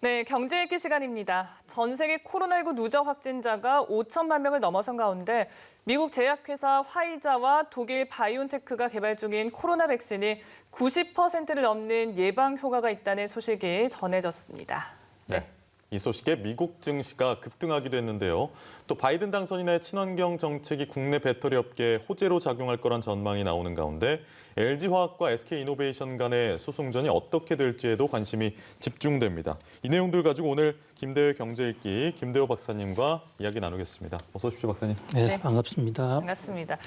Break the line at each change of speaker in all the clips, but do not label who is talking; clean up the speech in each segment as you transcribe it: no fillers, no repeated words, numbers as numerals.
네, 경제 읽기 시간입니다. 전 세계 코로나19 누적 확진자가 5천만 명을 넘어선 가운데 미국 제약회사 화이자와 독일 바이온테크가 개발 중인 코로나 백신이 90%를 넘는 예방 효과가 있다는 소식이 전해졌습니다.
네. 이 소식에 미국 증시가 급등하기도 했는데요. 또 바이든 당선인의 친환경 정책이 국내 배터리 업계에 호재로 작용할 거란 전망이 나오는 가운데 LG화학과 SK이노베이션 간의 소송전이 어떻게 될지에도 관심이 집중됩니다. 이 내용들 가지고 오늘 김대호 경제읽기 김대호 박사님과 이야기 나누겠습니다. 어서 오십시오, 박사님.
네, 반갑습니다.
반갑습니다.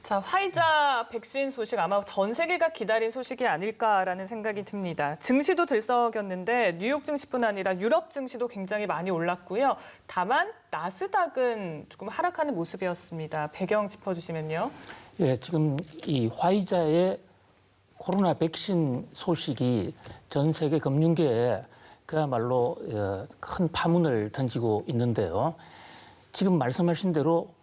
자, 화이자 백신 소식 아마 전 세계가 기다린 소식이 아닐까라는 생각이 듭니다. 증시도 들썩였는데 뉴욕 증시뿐 아니라 유럽 증시도 굉장히 많이 올랐고요. 다만 나스닥은 조금 하락하는 모습이었습니다. 배경 짚어주시면요.
예, 지금 이 화이자의 코로나 백신 소식이 전 세계 금융계에 그야말로 큰 파문을 던지고 있는데요. 지금 말씀하신 대로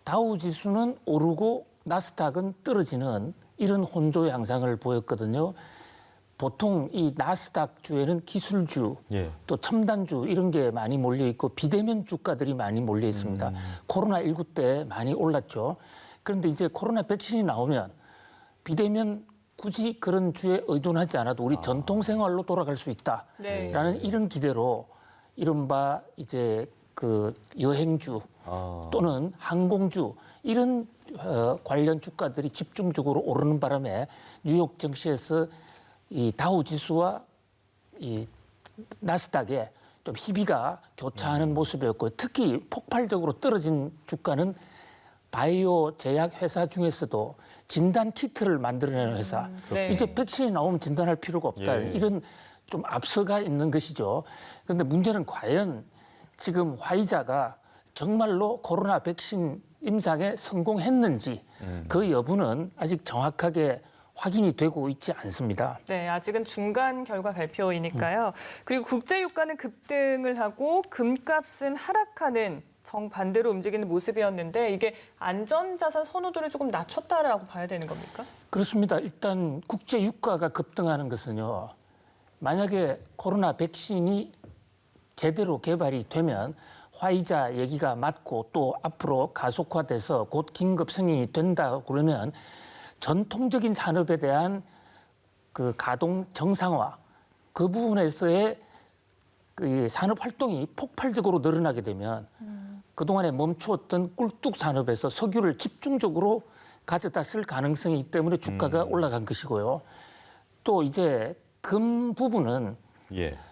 다우 지수는 오르고 나스닥은 떨어지는 이런 혼조 양상을 보였거든요. 보통 이 나스닥 주에는 기술주, 또 첨단주 이런 게 많이 몰려 있고 비대면 주가들이 많이 몰려 있습니다. 코로나19 때 많이 올랐죠. 그런데 이제 코로나 백신이 나오면 비대면 굳이 그런 주에 의존하지 않아도 우리 전통 생활로 돌아갈 수 있다라는 이런 기대로 이른바 이제 그 여행주 또는 항공주 이런 관련 주가들이 집중적으로 오르는 바람에 뉴욕 증시에서 이 다우 지수와 이 나스닥에 좀 희비가 교차하는 모습이었고 특히 폭발적으로 떨어진 주가는 바이오 제약 회사 중에서도 진단 키트를 만들어내는 회사. 이제 백신이 나오면 진단할 필요가 없다. 이런 좀 앞서가 있는 것이죠. 그런데 문제는 과연 지금 화이자가 정말로 코로나 백신 임상에 성공했는지 그 여부는 아직 정확하게 확인이 되고 있지 않습니다.
네, 아직은 중간 결과 발표이니까요. 그리고 국제 유가는 급등을 하고 금값은 하락하는 정반대로 움직이는 모습이었는데 이게 안전자산 선호도를 조금 낮췄다라고 봐야 되는 겁니까?
그렇습니다. 일단 국제 유가가 급등하는 것은요. 만약에 코로나 백신이 제대로 개발이 되면 화이자 얘기가 맞고 또 앞으로 가속화돼서 곧 긴급 승인이 된다 그러면 전통적인 산업에 대한 그 가동 정상화 그 부분에서의 그 산업 활동이 폭발적으로 늘어나게 되면 그동안에 멈추었던 꿀뚝 산업에서 석유를 집중적으로 가져다 쓸 가능성이 있기 때문에 주가가 올라간 것이고요. 또 이제 금 부분은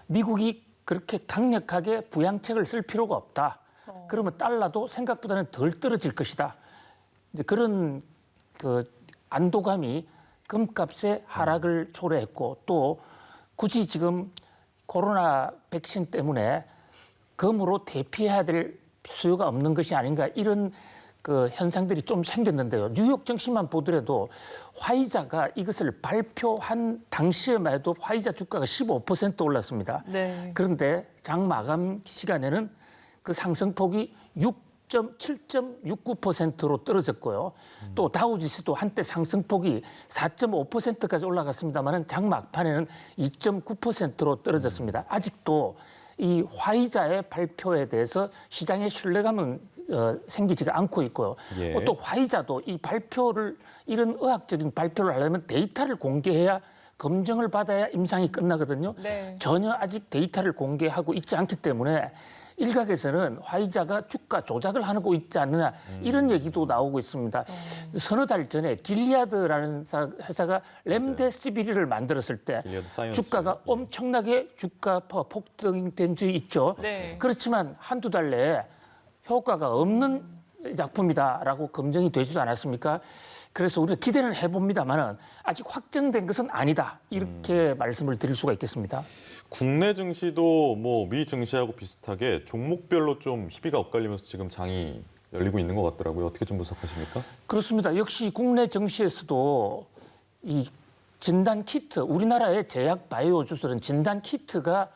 미국이 그렇게 강력하게 부양책을 쓸 필요가 없다. 그러면 달러도 생각보다는 덜 떨어질 것이다. 이제 그런 그 안도감이 금값의 하락을 초래했고 또 굳이 지금 코로나 백신 때문에 금으로 대피해야 될 수요가 없는 것이 아닌가 이런 그 현상들이 좀 생겼는데요. 뉴욕 증시만 보더라도 화이자가 이것을 발표한 당시에만 해도 화이자 주가가 15% 올랐습니다. 그런데 장 마감 시간에는 그 상승폭이 7.69%로 떨어졌고요. 또 다우지수도 한때 상승폭이 4.5%까지 올라갔습니다만 장 막판에는 2.9%로 떨어졌습니다. 아직도 이 화이자의 발표에 대해서 시장의 신뢰감은 생기지가 않고 있고요. 또 화이자도 이 발표를 이런 의학적인 발표를 하려면 데이터를 공개해야 검증을 받아야 임상이 끝나거든요. 전혀 아직 데이터를 공개하고 있지 않기 때문에 일각에서는 화이자가 주가 조작을 하고 있지 않느냐 이런 얘기도 나오고 있습니다. 서너 달 전에 길리아드라는 회사가 렘데시비르를 만들었을 때 주가가 엄청나게 주가 폭등된 적이 있죠. 그렇지만 한두 달 내에 효과가 없는 작품이다라고 검증이 되지도 않았습니까? 그래서 우리가 기대는 해봅니다만 아직 확정된 것은 아니다. 이렇게 말씀을 드릴 수가 있겠습니다.
국내 증시도 뭐 미 증시하고 비슷하게 종목별로 좀 희비가 엇갈리면서 지금 장이 열리고 있는 것 같더라고요. 어떻게 좀 분석하십니까?
그렇습니다. 역시 국내 증시에서도 이 진단 키트, 우리나라의 제약 바이오 주들은 진단 키트가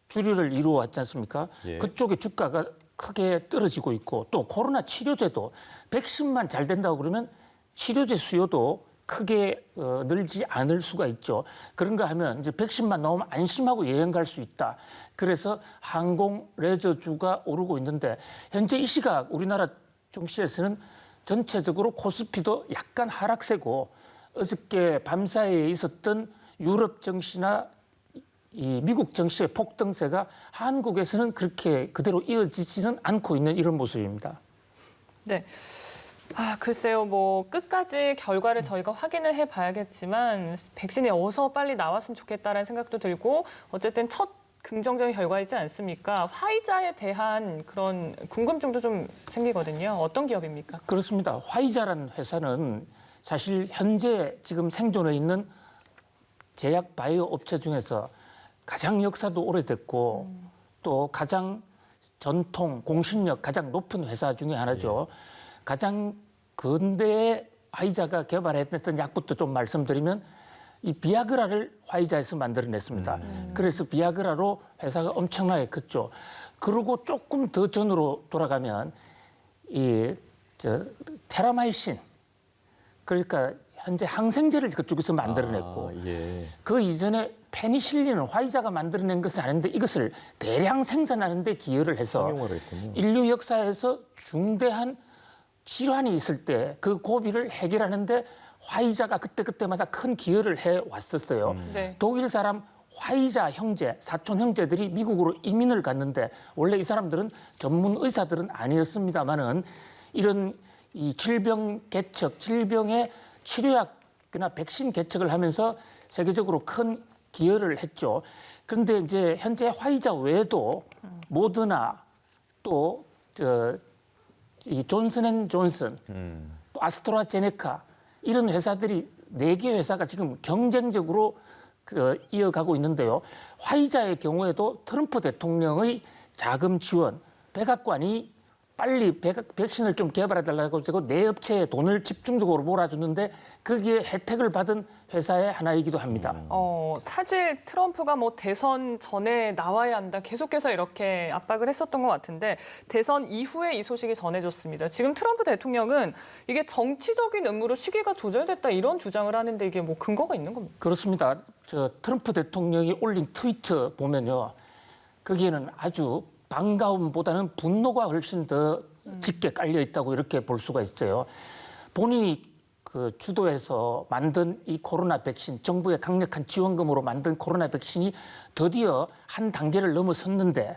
주류를 이루어왔지 않습니까? 그쪽에 주가가 크게 떨어지고 있고 또 코로나 치료제도 백신만 잘 된다고 그러면 치료제 수요도 크게 늘지 않을 수가 있죠. 그런가 하면 이제 백신만 나오면 안심하고 여행 갈 수 있다. 그래서 항공 레저주가 오르고 있는데 현재 이 시각 우리나라 증시에서는 전체적으로 코스피도 약간 하락세고 어저께 밤사이에 있었던 유럽 증시나 이 미국 증시의 폭등세가 한국에서는 그렇게 그대로 이어지지는 않고 있는 이런 모습입니다.
네. 글쎄요, 뭐 끝까지 결과를 저희가 확인을 해봐야겠지만 백신이 어서 빨리 나왔으면 좋겠다라는 생각도 들고 어쨌든 첫 긍정적인 결과이지 않습니까? 화이자에 대한 그런 궁금증도 좀 생기거든요. 어떤 기업입니까?
그렇습니다. 화이자라는 회사는 사실 현재 지금 생존해 있는 제약 바이오 업체 중에서 가장 역사도 오래됐고 또 가장 전통, 공신력 가장 높은 회사 중에 하나죠. 가장 근대에 화이자가 개발했던 약부터 좀 말씀드리면 이 비아그라를 화이자에서 만들어냈습니다. 그래서 비아그라로 회사가 엄청나게 컸죠. 그리고 조금 더 전으로 돌아가면 테라마이신, 그러니까 현재 항생제를 그쪽에서 만들어냈고 그 이전에 페니실린은 화이자가 만들어낸 것은 아닌데 이것을 대량 생산하는 데 기여를 해서 인류 역사에서 중대한 질환이 있을 때 그 고비를 해결하는데 화이자가 그때그때마다 큰 기여를 해왔었어요.
네.
독일 사람 화이자 형제, 사촌 형제들이 미국으로 이민을 갔는데 원래 이 사람들은 전문 의사들은 아니었습니다만은 이런 이 질병 개척, 질병의 치료약이나 백신 개척을 하면서 세계적으로 큰 기여를 했죠. 그런데 이제 현재 화이자 외에도 모더나 또 이 존슨앤존슨, 또 아스트라제네카 이런 회사들이 4개 회사가 지금 경쟁적으로 이어가고 있는데요. 화이자의 경우에도 트럼프 대통령의 자금 지원, 백악관이 빨리 백신을 좀 개발해달라고 해서 내 업체에 돈을 집중적으로 몰아주는데 거기에 혜택을 받은 회사의 하나이기도 합니다.
사실 트럼프가 뭐 대선 전에 나와야 한다 계속해서 이렇게 압박을 했었던 것 같은데 대선 이후에 이 소식이 전해졌습니다. 지금 트럼프 대통령은 이게 정치적인 음모로 시기가 조절됐다 이런 주장을 하는데 이게 뭐 근거가 있는 겁니까?
그렇습니다. 트럼프 대통령이 올린 트위터 보면요. 거기에는 아주 반가움보다는 분노가 훨씬 더 짙게 깔려 있다고 이렇게 볼 수가 있어요. 본인이 주도해서 만든 이 코로나 백신, 정부의 강력한 지원금으로 만든 코로나 백신이 드디어 한 단계를 넘어섰는데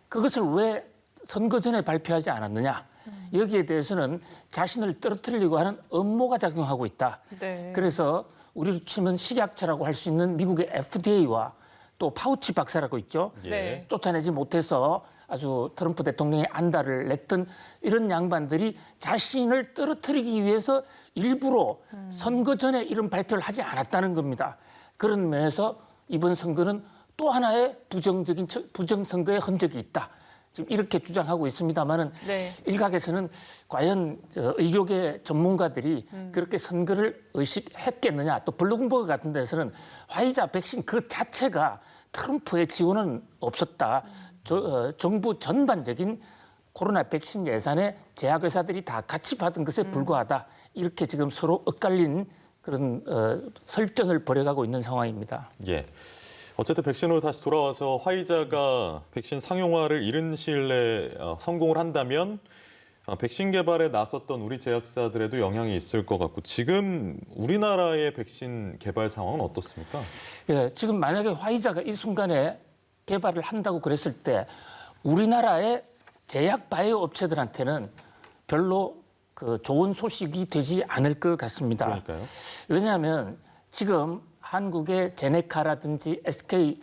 그것을 왜 선거 전에 발표하지 않았느냐. 여기에 대해서는 자신을 떨어뜨리려고 하는 음모가 작용하고 있다.
네.
그래서 우리로 치면 식약처라고 할 수 있는 미국의 FDA와 또 파우치 박사라고 있죠.
네.
쫓아내지 못해서 아주 트럼프 대통령의 안달을 냈던 이런 양반들이 자신을 떨어뜨리기 위해서 일부러 선거 전에 이런 발표를 하지 않았다는 겁니다. 그런 면에서 이번 선거는 또 하나의 부정선거의 흔적이 있다. 지금 이렇게 주장하고 있습니다만은
네.
일각에서는 과연 의료계 전문가들이 그렇게 선거를 의식했겠느냐. 또 블룸버그 같은 데서는 화이자 백신 그 자체가 트럼프의 지원은 없었다. 정부 전반적인 코로나 백신 예산에 제약회사들이 다 같이 받은 것에 불과하다. 이렇게 지금 서로 엇갈린 그런 설전을 벌여가고 있는 상황입니다.
예. 어쨌든 백신으로 다시 돌아와서 화이자가 백신 상용화를 이른 시일 내에 성공을 한다면 백신 개발에 나섰던 우리 제약사들에도 영향이 있을 것 같고 지금 우리나라의 백신 개발 상황은 어떻습니까?
예, 지금 만약에 화이자가 이 순간에 개발을 한다고 그랬을 때 우리나라의 제약 바이오 업체들한테는 별로 좋은 소식이 되지 않을 것 같습니다.
그러니까요.
왜냐하면 지금 한국의 제네카라든지 SK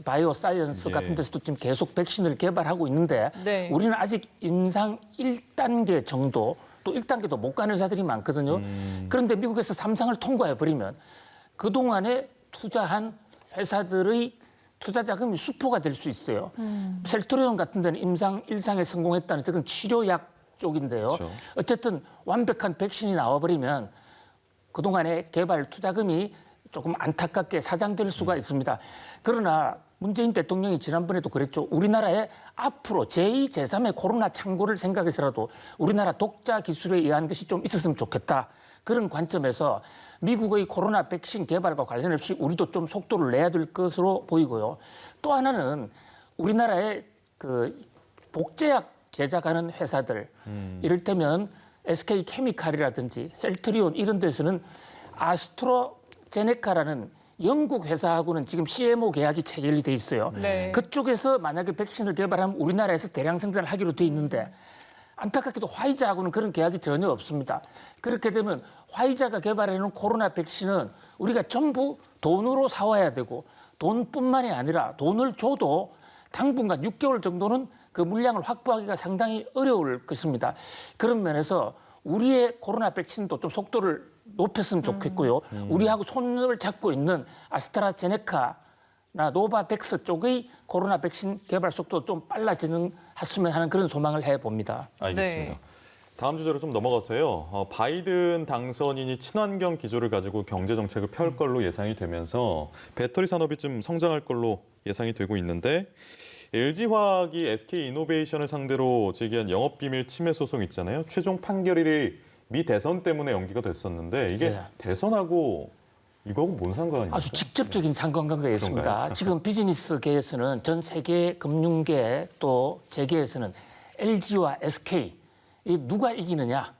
바이오사이언스 같은 데서도 지금 계속 백신을 개발하고 있는데
네.
우리는 아직 임상 1단계 정도 또 1단계도 못 가는 회사들이 많거든요. 그런데 미국에서 3상을 통과해버리면 그동안에 투자한 회사들의 투자 자금이 수포가 될 수 있어요. 셀트리온 같은 데는 임상 1상에 성공했다는 적은 치료약 쪽인데요.
그렇죠.
어쨌든 완벽한 백신이 나와버리면 그동안의 개발 투자금이 조금 안타깝게 사장될 수가 있습니다. 그러나 문재인 대통령이 지난번에도 그랬죠. 우리나라에 앞으로 제2, 제3의 코로나 창고를 생각해서라도 우리나라 독자 기술에 의한 것이 좀 있었으면 좋겠다. 그런 관점에서 미국의 코로나 백신 개발과 관련없이 우리도 좀 속도를 내야 될 것으로 보이고요. 또 하나는 우리나라의 그 복제약 제작하는 회사들, 이를테면 SK 케미칼이라든지 셀트리온 이런 데서는 아스트로제네카라는 영국 회사하고는 지금 CMO 계약이 체결이 돼 있어요.
네.
그쪽에서 만약에 백신을 개발하면 우리나라에서 대량 생산을 하기로 돼 있는데 안타깝게도 화이자하고는 그런 계약이 전혀 없습니다. 그렇게 되면 화이자가 개발해놓은 코로나 백신은 우리가 전부 돈으로 사와야 되고 돈뿐만이 아니라 돈을 줘도 당분간 6개월 정도는 그 물량을 확보하기가 상당히 어려울 것입니다. 그런 면에서 우리의 코로나 백신도 좀 속도를 높였으면 좋겠고요. 우리하고 손을 잡고 있는 아스트라제네카나 노바백스 쪽의 코로나 백신 개발 속도 좀 빨라지는 했으면 하는 그런 소망을 해봅니다.
알겠습니다.
네.
다음 주제로 좀 넘어가서요. 바이든 당선인이 친환경 기조를 가지고 경제 정책을 펼 걸로 예상이 되면서 배터리 산업이 좀 성장할 걸로 예상이 되고 있는데 LG화학이 SK이노베이션을 상대로 제기한 영업비밀 침해 소송 있잖아요. 최종 판결이 미 대선 때문에 연기가 됐었는데 이게
네.
대선하고 이거하고 뭔 상관입니까?
아주 직접적인 상관관계가 있습니다.
그런가요?
지금 비즈니스계에서는 전 세계 금융계 또 재계에서는 LG와 SK 이 누가 이기느냐,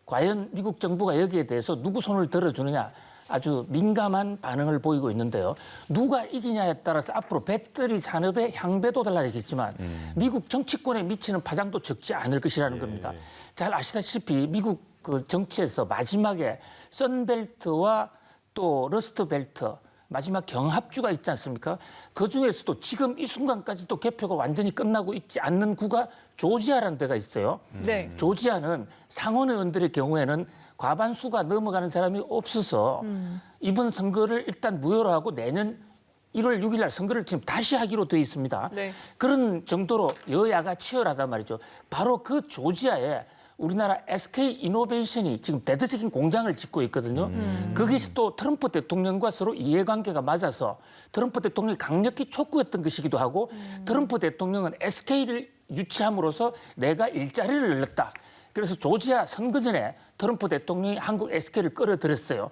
과연 미국 정부가 여기에 대해서 누구 손을 들어주느냐 아주 민감한 반응을 보이고 있는데요. 누가 이기냐에 따라서 앞으로 배터리 산업의 향배도 달라지겠지만 미국 정치권에 미치는 파장도 적지 않을 것이라는 겁니다. 잘 아시다시피 미국 그 정치에서 마지막에 선벨트와 또 러스트벨트 마지막 경합주가 있지 않습니까? 그중에서도 지금 이 순간까지도 개표가 완전히 끝나고 있지 않는 구가 조지아라는 데가 있어요.
네.
조지아는 상원 의원들의 경우에는 과반수가 넘어가는 사람이 없어서 이번 선거를 일단 무효로 하고 내년 1월 6일 날 선거를 지금 다시 하기로 돼 있습니다.
네.
그런 정도로 여야가 치열하단 말이죠. 바로 그 조지아에 우리나라 SK이노베이션이 지금 대대적인 공장을 짓고 있거든요. 거기서 또 트럼프 대통령과 서로 이해관계가 맞아서 트럼프 대통령이 강력히 촉구했던 것이기도 하고 트럼프 대통령은 SK를 유치함으로써 내가 일자리를 늘렸다. 그래서 조지아 선거 전에 트럼프 대통령이 한국 SK를 끌어들였어요.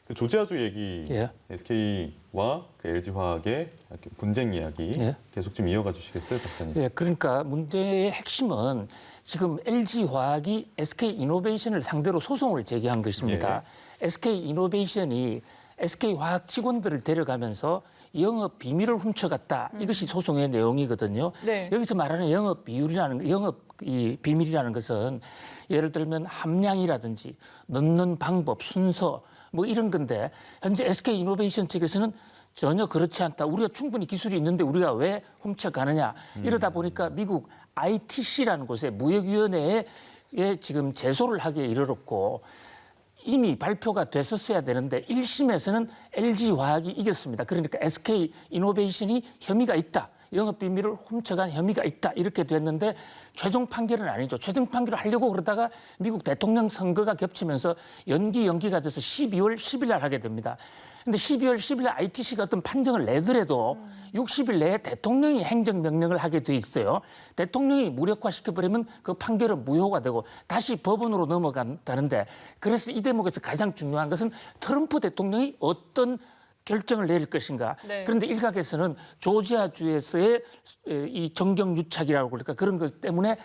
그 조지아주 얘기,
예.
SK와 그 LG화학의 분쟁 이야기
예.
계속 좀 이어가 주시겠어요, 박사님?
예, 그러니까 문제의 핵심은 지금 LG화학이 SK이노베이션을 상대로 소송을 제기한 것입니다. SK이노베이션이 SK화학 직원들을 데려가면서 영업 비밀을 훔쳐갔다. 이것이 소송의 내용이거든요.
네.
여기서 말하는 영업 이 비밀이라는 것은 예를 들면 함량이라든지 넣는 방법, 순서 뭐 이런 건데 현재 SK이노베이션 측에서는 전혀 그렇지 않다. 우리가 충분히 기술이 있는데 우리가 왜 훔쳐가느냐. 이러다 보니까 미국 ITC라는 곳에 무역위원회에 지금 제소를 하기에 이르렀고 이미 발표가 됐었어야 되는데 1심에서는 LG화학이 이겼습니다. 그러니까 SK이노베이션이 혐의가 있다. 영업비밀을 훔쳐간 혐의가 있다. 이렇게 됐는데 최종 판결은 아니죠. 최종 판결을 하려고 그러다가 미국 대통령 선거가 겹치면서 연기가 돼서 12월 10일 날 하게 됩니다. 근데 12월 10일 날 ITC가 어떤 판정을 내더라도 60일 내에 대통령이 행정명령을 하게 돼 있어요. 대통령이 무력화시켜버리면 그 판결은 무효가 되고 다시 법원으로 넘어간다는데 그래서 이 대목에서 가장 중요한 것은 트럼프 대통령이 어떤 결정을 내릴 것인가.
네.
그런데 일각에서는 조지아주에서의 이 정경유착이라고 그럴까 그런 것 때문에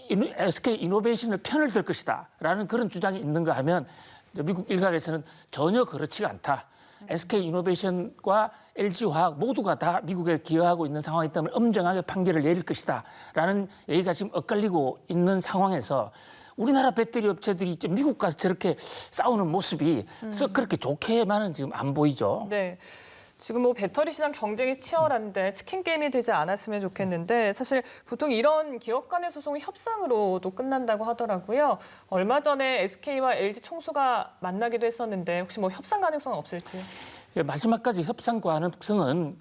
SK이노베이션을 편을 들 것이다라는 그런 주장이 있는가 하면 미국 일각에서는 전혀 그렇지가 않다. SK이노베이션과 LG화학 모두가 다 미국에 기여하고 있는 상황이기 때문에 엄정하게 판결을 내릴 것이다라는 얘기가 지금 엇갈리고 있는 상황에서 우리나라 배터리 업체들이 미국 가서 저렇게 싸우는 모습이 썩 그렇게 좋게만은 지금 안 보이죠.
네. 지금 뭐 배터리 시장 경쟁이 치열한데 치킨 게임이 되지 않았으면 좋겠는데 사실 보통 이런 기업 간의 소송이 협상으로도 끝난다고 하더라고요. 얼마 전에 SK와 LG 총수가 만나기도 했었는데 혹시 뭐 협상 가능성은 없을지요?
예, 마지막까지 협상 가능성은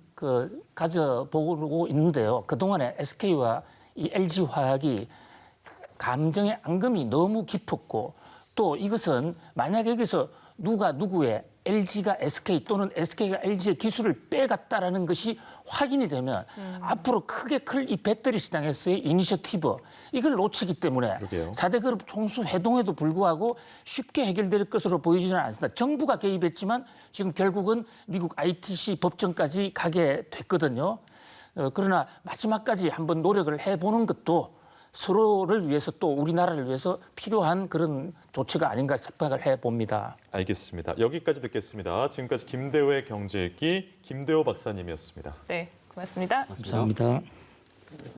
가져보고 있는데요. 그동안에 SK와 이 LG화학이 감정의 앙금이 너무 깊었고 또 이것은 만약에 여기서 누가 누구의 LG가 SK 또는 SK가 LG의 기술을 빼갔다라는 것이 확인이 되면 앞으로 크게 클 이 배터리 시장에서의 이니셔티브 이걸 놓치기 때문에
그러게요.
4대 그룹 총수 회동에도 불구하고 쉽게 해결될 것으로 보이지는 않습니다. 정부가 개입했지만 지금 결국은 미국 ITC 법정까지 가게 됐거든요. 그러나 마지막까지 한번 노력을 해보는 것도 서로를 위해서 또 우리나라를 위해서 필요한 그런 조치가 아닌가 생각을 해봅니다.
알겠습니다. 여기까지 듣겠습니다. 지금까지 김대호의 경제읽기 김대호 박사님이었습니다.
네, 고맙습니다.
감사합니다.